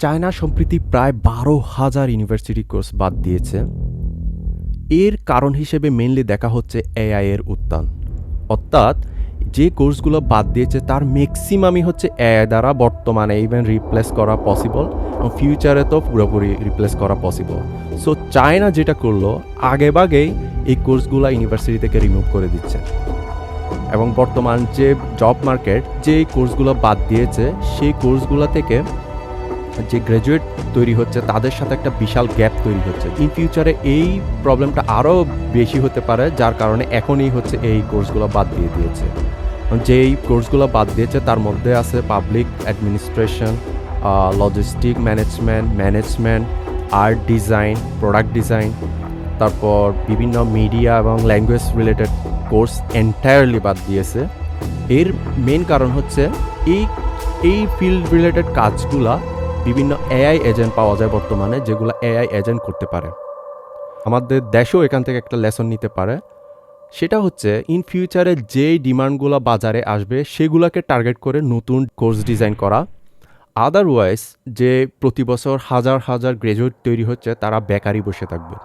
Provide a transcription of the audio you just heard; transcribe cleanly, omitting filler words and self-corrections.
China সম্প্রতি প্রায় 12,000 university course বাদ দিয়েছে। এর কারণ হিসেবে মেইনলি দেখা হচ্ছে এআই এর উত্থান। অর্থাৎ যে কোর্সগুলো বাদ দিয়েছে তার ম্যাক্সিমামই হচ্ছে এআই দ্বারা বর্তমানে ইভেন রিপ্লেস করা পসিবল এবং ফিউচারে তো পুরোপুরি রিপ্লেস করা পসিবল। সো চায়না যেটা করলো আগেভাগেই এই কোর্সগুলো ইউনিভার্সিটি থেকে রিমুভ করে দিচ্ছে এবং বর্তমান যে জব মার্কেট যে কোর্সগুলো বাদ দিয়েছে সেই কোর্সগুলো থেকে যে গ্র্যাজুয়েট তৈরি হচ্ছে তাদের সাথে একটা বিশাল গ্যাপ তৈরি হচ্ছে। ইন ফিউচারে এই প্রবলেমটা আরও বেশি হতে পারে, যার কারণে এখনই হচ্ছে এই কোর্সগুলো বাদ দিয়ে দিয়েছে। যেই কোর্সগুলো বাদ দিয়েছে তার মধ্যে আছে public administration, logistic management, art design, product design, তারপর বিভিন্ন মিডিয়া এবং ল্যাঙ্গুয়েজ রিলেটেড কোর্স এন্টায়ারলি বাদ দিয়েছে। এর মেন কারণ হচ্ছে এই এই ফিল্ড রিলেটেড কাজগুলা বিভিন্ন এআই এজেন্ট পাওয়া যায় বর্তমানে, যেগুলো এআই এজেন্ট করতে পারে। আমাদের দেশও এখান থেকে একটা লেসন নিতে পারে। সেটা হচ্ছে ইন ফিউচারে যেই ডিমান্ডগুলো বাজারে আসবে সেগুলোকে টার্গেট করে নতুন কোর্স ডিজাইন করা। আদারওয়াইজ যে প্রতি বছর হাজার হাজার গ্র্যাজুয়েট তৈরি হচ্ছে তারা বেকারই বসে থাকবে।